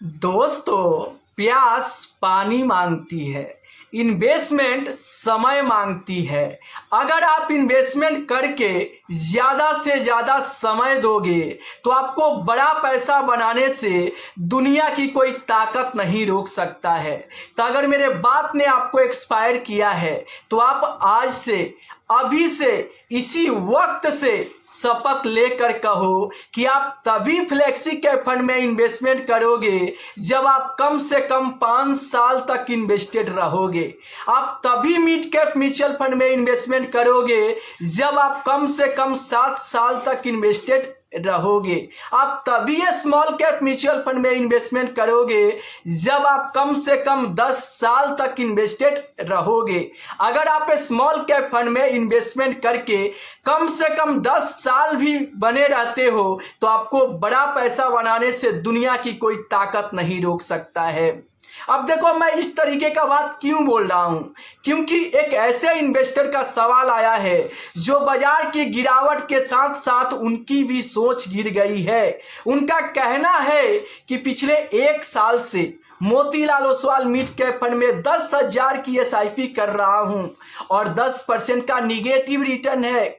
दोस्तों, प्यास पानी मांगती है, इन्वेस्टमेंट समय मांगती है। अगर आप इन्वेस्टमेंट करके ज़्यादा से ज़्यादा समय दोगे तो आपको बड़ा पैसा बनाने से दुनिया की कोई ताकत नहीं रोक सकता है। तो अगर मेरे बात ने आपको एक्सपायर किया है तो आप आज से, अभी से, इसी वक्त से शपथ लेकर कहो कि आप तभी फ्लेक्सी कैप फंड में इन्वेस्टमेंट करोगे जब आप कम से कम 5 साल तक इन्वेस्टेड रहोगे। आप तभी मिड कैप म्यूचुअल फंड में इन्वेस्टमेंट करोगे जब आप कम से कम 7 साल तक इन्वेस्टेड रहोगे। आप तभी स्मॉल कैप म्यूचुअल फंड में इन्वेस्टमेंट करोगे जब आप कम से कम 10 साल तक इन्वेस्टेड रहोगे। अगर आप स्मॉल कैप फंड में इन्वेस्टमेंट करके कम से कम 10 साल भी बने रहते हो तो आपको बड़ा पैसा बनाने से दुनिया की कोई ताकत नहीं रोक सकता है। अब देखो, मैं इस तरीके का बात क्यों बोल रहा हूं, क्योंकि एक ऐसे इन्वेस्टर का सवाल आया है जो बाजार की गिरावट के साथ साथ उनकी भी सोच गिर गई है। उनका कहना है कि पिछले 1 साल से Motilal Oswal mid cap fund में 10,000 की एसआईपी कर रहा हूं और 10% का निगेटिव रिटर्न है।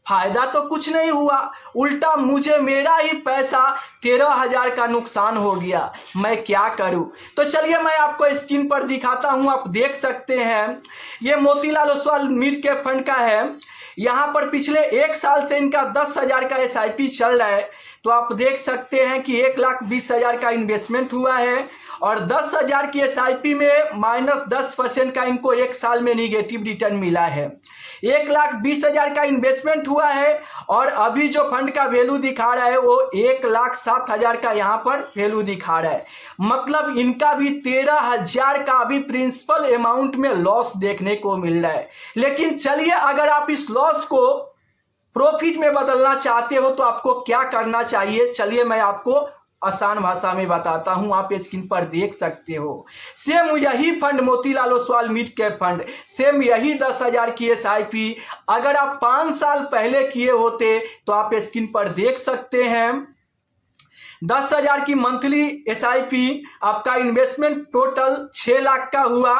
फायदा तो कुछ नहीं हुआ, उल्टा मुझे मेरा ही पैसा 13,000 का नुकसान हो गया। मैं क्या करूं? तो चलिए मैं आपको स्क्रीन पर दिखाता हूं, आप देख सकते हैं। ये Motilal Oswal mid cap fund का है। यहाँ पर पिछले 1 साल से इनका 10,000 का एसआईपी चल रहा है। तो आप देख सकते हैं कि 1,20,000 का इन्वेस्टमेंट हुआ है और 10,000 की एसआईपी में -10% का इनको 1 साल में निगेटिव रिटर्न मिला है। 1,20,000 का इन्वेस्टमेंट हुआ है और अभी जो फंड का वैल्यू दिखा रहा है वो 1,07,000 का यहाँ पर वैल्यू दिखा रहा है। मतलब इनका भी 13,000 का अभी प्रिंसिपल अमाउंट में लॉस देखने को मिल रहा है। लेकिन चलिए, अगर आप इस लॉस को प्रॉफिट में बदलना चाहते हो तो आपको क्या करना चाहिए, चलिए मैं आपको आसान भाषा में बताता हूं। आप स्क्रीन पर देख सकते हो, सेम यही fund Motilal Oswal mid cap fund, same यही 10,000 की एसआईपी अगर आप 5 साल पहले किए होते तो आप स्क्रीन पर देख सकते हैं 10,000 की मंथली एसआईपी, आपका इन्वेस्टमेंट टोटल 6 लाख का हुआ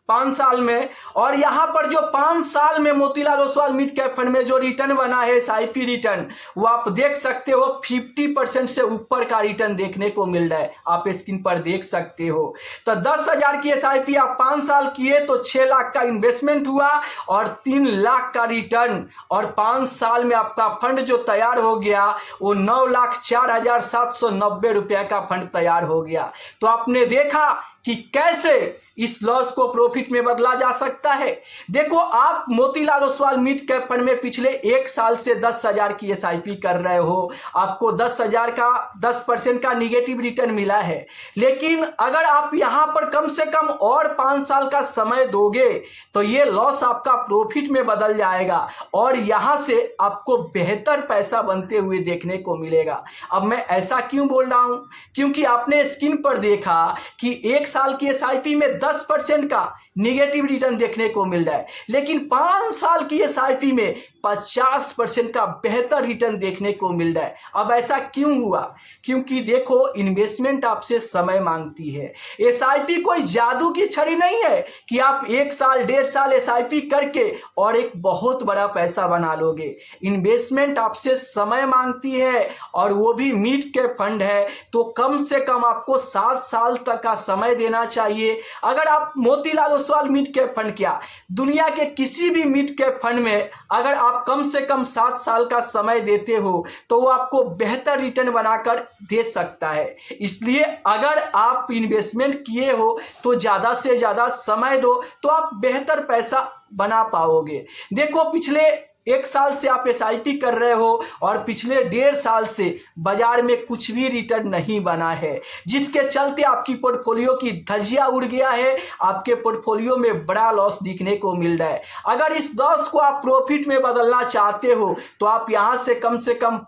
5 साल में। और यहां पर जो 5 साल में Motilal Oswal mid cap fund में जो रिटर्न बना है एसआईपी रिटर्न, वो आप देख सकते हो 50% से ऊपर का रिटर्न देखने को मिल रहा है। आप स्क्रीन पर देख सकते हो। तो 10,000 की एसआईपी आप 5 साल किए तो 6 लाख का इन्वेस्टमेंट हुआ और 3 लाख का रिटर्न, और 5 साल में आपका फंड जो तैयार हो गया वो 9,04,790 रुपये का फंड तैयार हो गया। तो आपने देखा कि कैसे इस लॉस को प्रॉफिट में बदला जा सकता है। देखो, आप Motilal Oswal mid cap fund में पिछले 1 साल से 10,000 की एसआईपी कर रहे हो, आपको 10,000 का 10% का निगेटिव रिटर्न मिला है। लेकिन अगर आप यहां पर कम से कम और 5 साल का समय दोगे तो ये लॉस आपका प्रॉफिट में बदल जाएगा और यहां से आपको बेहतर पैसा बनते हुए देखने को मिलेगा। अब मैं ऐसा क्यों बोल रहा हूं, क्योंकि आपने स्क्रीन पर देखा कि 1 साल की एसआईपी में 10% का निगेटिव रिटर्न देखने को मिल रहा है, लेकिन 5 साल की एसआईपी में 50% का बेहतर रिटर्न देखने को मिल रहा है। अब ऐसा क्यों हुआ? क्योंकि देखो, इन्वेस्टमेंट आपसे समय मांगती है। एसआईपी कोई जादू की छड़ी नहीं है कि आप 1 साल 1.5 साल एसआईपी करके और एक बहुत बड़ा पैसा बना लोगे। इन्वेस्टमेंट आपसे समय मांगती है और वो भी मिड कैप फंड है, तो कम से कम आपको 7 साल तक का समय देना चाहिए। अगर आप Motilal Oswal mid cap fund, क्या दुनिया के किसी भी मिड कैप फंड में अगर आप कम से कम 7 साल का समय देते हो तो वो आपको बेहतर रिटर्न बनाकर दे सकता है। इसलिए अगर आप इन्वेस्टमेंट किए हो तो ज्यादा से ज्यादा समय दो तो आप बेहतर पैसा बना पाओगे। देखो, पिछले 1 साल से आप एसआईपी कर रहे हो और पिछले 1.5 साल से बाजार में कुछ भी रिटर्न नहीं बना है, जिसके चलते आपकी पोर्टफोलियो की धज्जियां उड़ गया है। आपके पोर्टफोलियो में बड़ा लॉस दिखने को मिल रहा है। अगर इस लॉस को आप प्रॉफिट में बदलना चाहते हो तो आप यहां से कम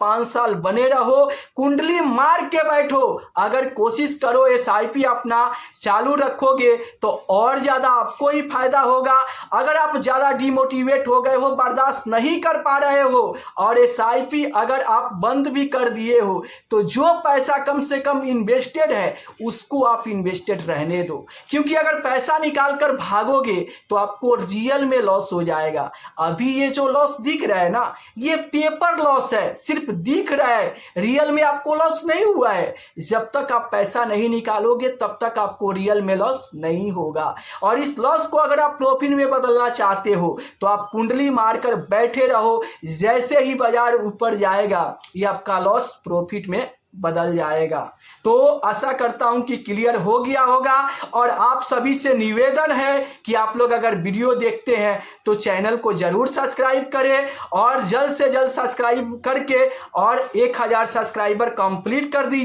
5 साल बने रहो, कुंडली मार के बैठो। अगर कोशिश करो एसआईपी अपना चालू रखोगे तो और ज्यादा आपको ही फायदा होगा। अगर आप ज्यादा डिमोटिवेट हो गए हो, बर्दाश्त नहीं नहीं कर पा रहे हो और SIP अगर आप बंद भी कर दिए हो तो जो पैसा कम से कम इन्वेस्टेड है उसको आप इन्वेस्टेड रहने दो, क्योंकि अगर पैसा निकाल कर भागोगे तो आपको रियल में लॉस हो जाएगा। अभी ये जो लॉस दिख रहा है ना, ये पेपर लॉस है, सिर्फ दिख रहा है, रियल में आपको लॉस नहीं हुआ है। जब तक आप पैसा नहीं निकालोगे तब तक आपको रियल में लॉस नहीं होगा। और इस लॉस को अगर आप प्रॉफिट में बदलना चाहते हो तो आप कुंडली मारकर बैठे रहो, जैसे ही बाजार ऊपर जाएगा ये आपका लॉस प्रॉफिट में बदल जाएगा। तो आशा करता हूं कि क्लियर हो गया होगा। और आप सभी से निवेदन है कि आप लोग अगर वीडियो देखते हैं तो चैनल को जरूर सब्सक्राइब करें और जल्द से जल्द सब्सक्राइब करके और 1000 सब्सक्राइबर कंप्लीट कर दीजिए।